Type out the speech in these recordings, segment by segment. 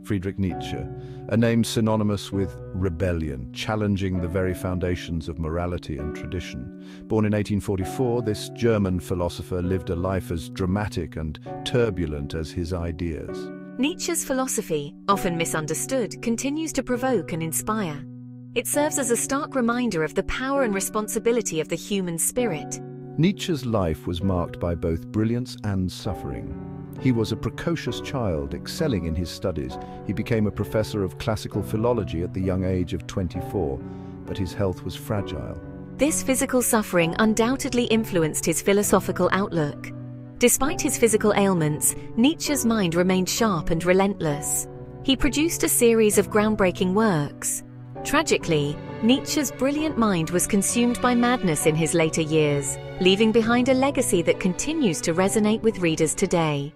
Friedrich Nietzsche, a name synonymous with rebellion, challenging the very foundations of morality and tradition. Born in 1844, this German philosopher lived a life as dramatic and turbulent as his ideas. Nietzsche's philosophy, often misunderstood, continues to provoke and inspire. It serves as a stark reminder of the power and responsibility of the human spirit. Nietzsche's life was marked by both brilliance and suffering. He was a precocious child, excelling in his studies. He became a professor of classical philology at the young age of 24, but his health was fragile. This physical suffering undoubtedly influenced his philosophical outlook. Despite his physical ailments, Nietzsche's mind remained sharp and relentless. He produced a series of groundbreaking works. Tragically, Nietzsche's brilliant mind was consumed by madness in his later years, leaving behind a legacy that continues to resonate with readers today.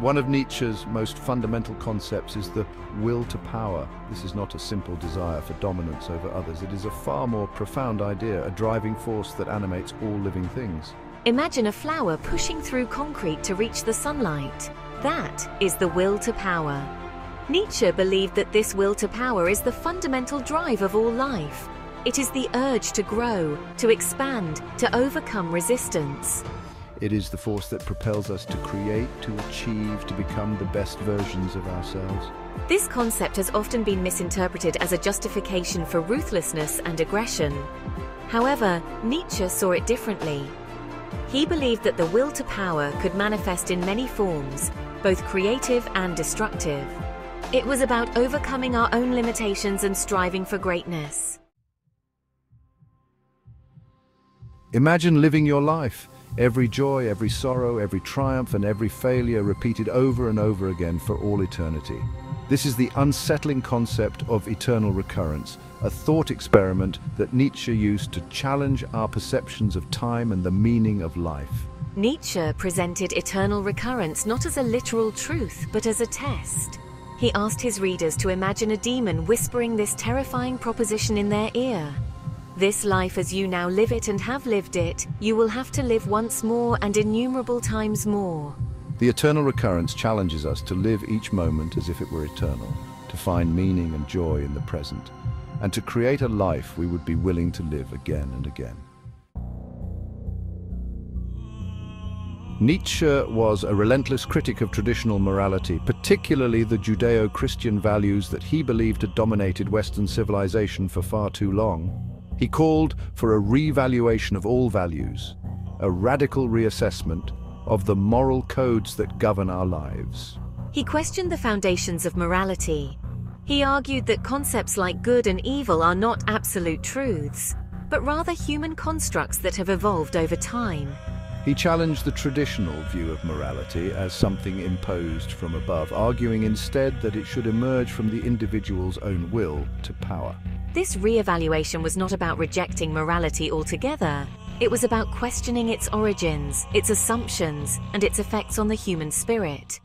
One of Nietzsche's most fundamental concepts is the will to power. This is not a simple desire for dominance over others. It is a far more profound idea, a driving force that animates all living things. Imagine a flower pushing through concrete to reach the sunlight. That is the will to power. Nietzsche believed that this will to power is the fundamental drive of all life. It is the urge to grow, to expand, to overcome resistance. It is the force that propels us to create, to achieve, to become the best versions of ourselves. This concept has often been misinterpreted as a justification for ruthlessness and aggression. However, Nietzsche saw it differently. He believed that the will to power could manifest in many forms, both creative and destructive. It was about overcoming our own limitations and striving for greatness. Imagine living your life. Every joy, every sorrow, every triumph, and every failure repeated over and over again for all eternity. This is the unsettling concept of eternal recurrence, a thought experiment that Nietzsche used to challenge our perceptions of time and the meaning of life. Nietzsche presented eternal recurrence not as a literal truth, but as a test. He asked his readers to imagine a demon whispering this terrifying proposition in their ear. This life as you now live it and have lived it, you will have to live once more and innumerable times more. The eternal recurrence challenges us to live each moment as if it were eternal, to find meaning and joy in the present, and to create a life we would be willing to live again and again. Nietzsche was a relentless critic of traditional morality, particularly the Judeo-Christian values that he believed had dominated Western civilization for far too long. He called for a revaluation of all values, a radical reassessment of the moral codes that govern our lives. He questioned the foundations of morality. He argued that concepts like good and evil are not absolute truths, but rather human constructs that have evolved over time. He challenged the traditional view of morality as something imposed from above, arguing instead that it should emerge from the individual's own will to power. This re-evaluation was not about rejecting morality altogether. It was about questioning its origins, its assumptions, and its effects on the human spirit.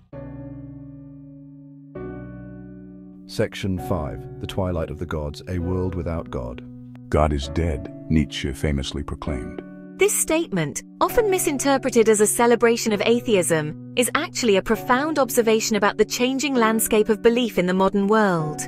Section 5. The Twilight of the Gods, a World Without God. God is dead, Nietzsche famously proclaimed. This statement, often misinterpreted as a celebration of atheism, is actually a profound observation about the changing landscape of belief in the modern world.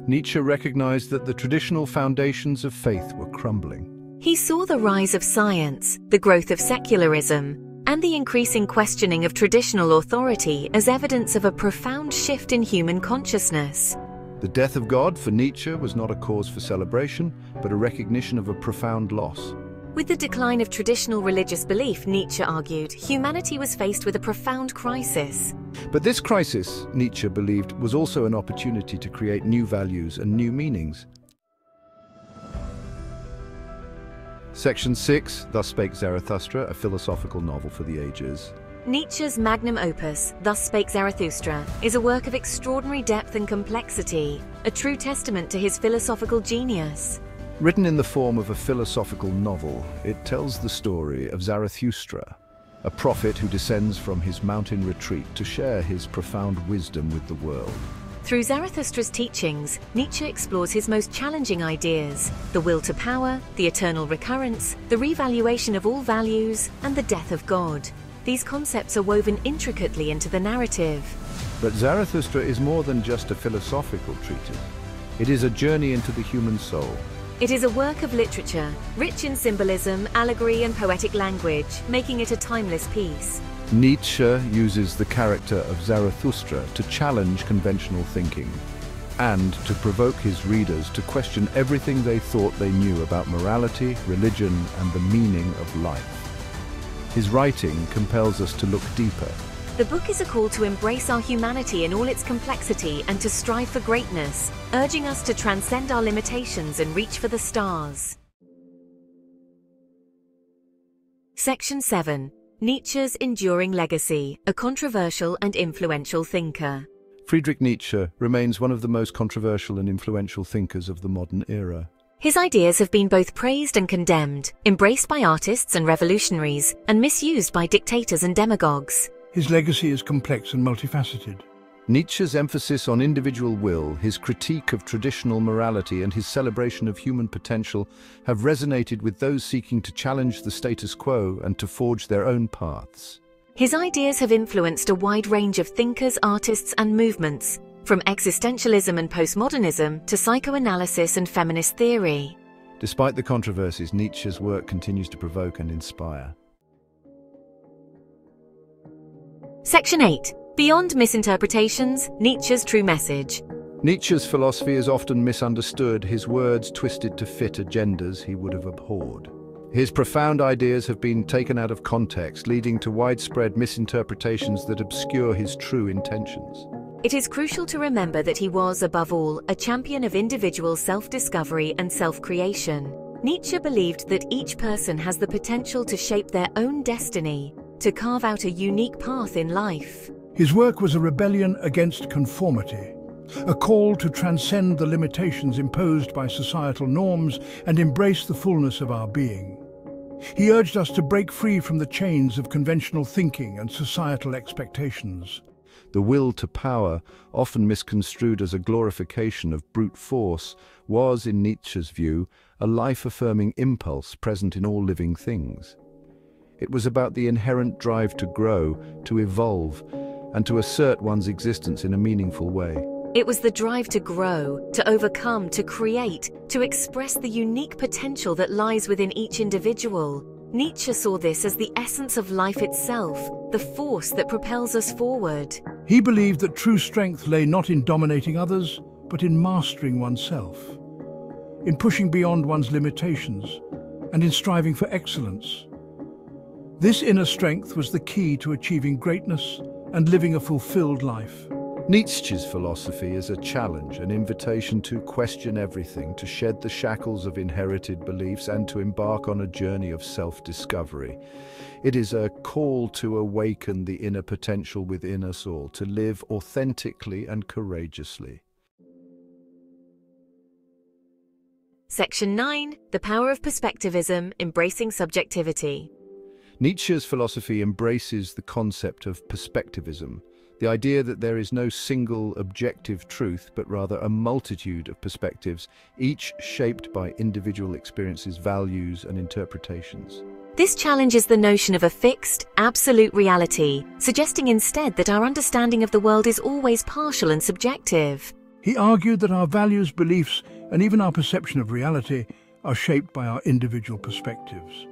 Nietzsche recognized that the traditional foundations of faith were crumbling. He saw the rise of science, the growth of secularism, and the increasing questioning of traditional authority as evidence of a profound shift in human consciousness. The death of God for Nietzsche was not a cause for celebration, but a recognition of a profound loss. With the decline of traditional religious belief, Nietzsche argued, humanity was faced with a profound crisis. But this crisis, Nietzsche believed, was also an opportunity to create new values and new meanings. Section 6, Thus Spake Zarathustra, a philosophical novel for the ages. Nietzsche's magnum opus, Thus Spake Zarathustra, is a work of extraordinary depth and complexity, a true testament to his philosophical genius. Written in the form of a philosophical novel, it tells the story of Zarathustra, a prophet who descends from his mountain retreat to share his profound wisdom with the world. Through Zarathustra's teachings, Nietzsche explores his most challenging ideas: the will to power, the eternal recurrence, the revaluation of all values, and the death of God. these concepts are woven intricately into the narrative. But Zarathustra is more than just a philosophical treatise. It is a journey into the human soul. It is a work of literature, rich in symbolism, allegory, and poetic language, making it a timeless piece. Nietzsche uses the character of Zarathustra to challenge conventional thinking and to provoke his readers to question everything they thought they knew about morality, religion, and the meaning of life. His writing compels us to look deeper. The book is a call to embrace our humanity in all its complexity and to strive for greatness, urging us to transcend our limitations and reach for the stars. Section 7. Nietzsche's Enduring Legacy, a controversial and influential thinker. Friedrich Nietzsche remains one of the most controversial and influential thinkers of the modern era. His ideas have been both praised and condemned, embraced by artists and revolutionaries, and misused by dictators and demagogues. His legacy is complex and multifaceted. Nietzsche's emphasis on individual will, his critique of traditional morality, and his celebration of human potential have resonated with those seeking to challenge the status quo and to forge their own paths. His ideas have influenced a wide range of thinkers, artists, and movements, from existentialism and postmodernism to psychoanalysis and feminist theory. Despite the controversies, Nietzsche's work continues to provoke and inspire. Section 8. Beyond Misinterpretations, Nietzsche's True Message. Nietzsche's philosophy is often misunderstood, his words twisted to fit agendas he would have abhorred. His profound ideas have been taken out of context, leading to widespread misinterpretations that obscure his true intentions. It is crucial to remember that he was, above all, a champion of individual self-discovery and self-creation. Nietzsche believed that each person has the potential to shape their own destiny, to carve out a unique path in life. His work was a rebellion against conformity, a call to transcend the limitations imposed by societal norms and embrace the fullness of our being. He urged us to break free from the chains of conventional thinking and societal expectations. The will to power, often misconstrued as a glorification of brute force, was, in Nietzsche's view, a life-affirming impulse present in all living things. It was about the inherent drive to grow, to evolve, and to assert one's existence in a meaningful way. It was the drive to grow, to overcome, to create, to express the unique potential that lies within each individual. Nietzsche saw this as the essence of life itself, the force that propels us forward. He believed that true strength lay not in dominating others, but in mastering oneself, in pushing beyond one's limitations, and in striving for excellence. This inner strength was the key to achieving greatness and living a fulfilled life. Nietzsche's philosophy is a challenge, an invitation to question everything, to shed the shackles of inherited beliefs, and to embark on a journey of self-discovery. It is a call to awaken the inner potential within us all, to live authentically and courageously. Section 9. The Power of Perspectivism, Embracing Subjectivity. Nietzsche's philosophy embraces the concept of perspectivism, the idea that there is no single objective truth, but rather a multitude of perspectives, each shaped by individual experiences, values, and interpretations. This challenges the notion of a fixed, absolute reality, suggesting instead that our understanding of the world is always partial and subjective. He argued that our values, beliefs, and even our perception of reality are shaped by our individual perspectives.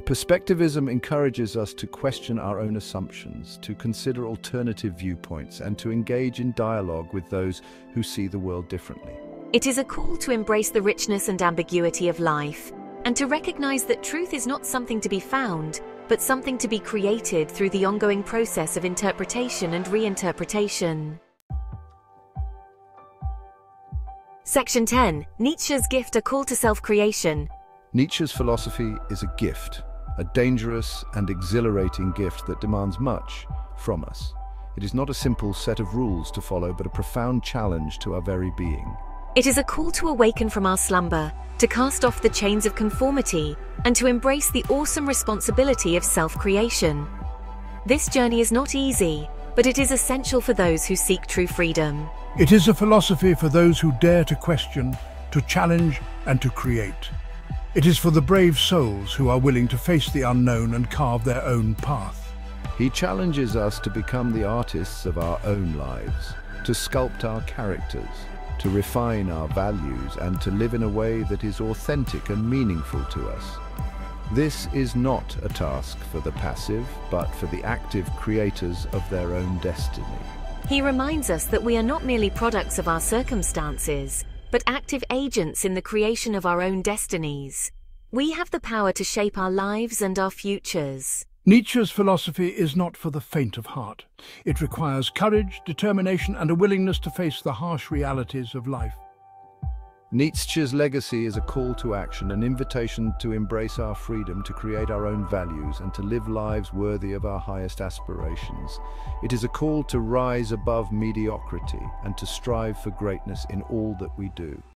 Perspectivism encourages us to question our own assumptions, to consider alternative viewpoints, and to engage in dialogue with those who see the world differently. It is a call to embrace the richness and ambiguity of life, and to recognize that truth is not something to be found, but something to be created through the ongoing process of interpretation and reinterpretation. Section 10. Nietzsche's Gift, a Call to Self-Creation. Nietzsche's philosophy is a gift, a dangerous and exhilarating gift that demands much from us. It is not a simple set of rules to follow, but a profound challenge to our very being. It is a call to awaken from our slumber, to cast off the chains of conformity, and to embrace the awesome responsibility of self-creation. This journey is not easy, but it is essential for those who seek true freedom. It is a philosophy for those who dare to question, to challenge, and to create. It is for the brave souls who are willing to face the unknown and carve their own path. He challenges us to become the artists of our own lives, to sculpt our characters, to refine our values, and to live in a way that is authentic and meaningful to us. This is not a task for the passive, but for the active creators of their own destiny. He reminds us that we are not merely products of our circumstances, but active agents in the creation of our own destinies. We have the power to shape our lives and our futures. Nietzsche's philosophy is not for the faint of heart. It requires courage, determination, and a willingness to face the harsh realities of life. Nietzsche's legacy is a call to action, an invitation to embrace our freedom, to create our own values, and to live lives worthy of our highest aspirations. It is a call to rise above mediocrity and to strive for greatness in all that we do.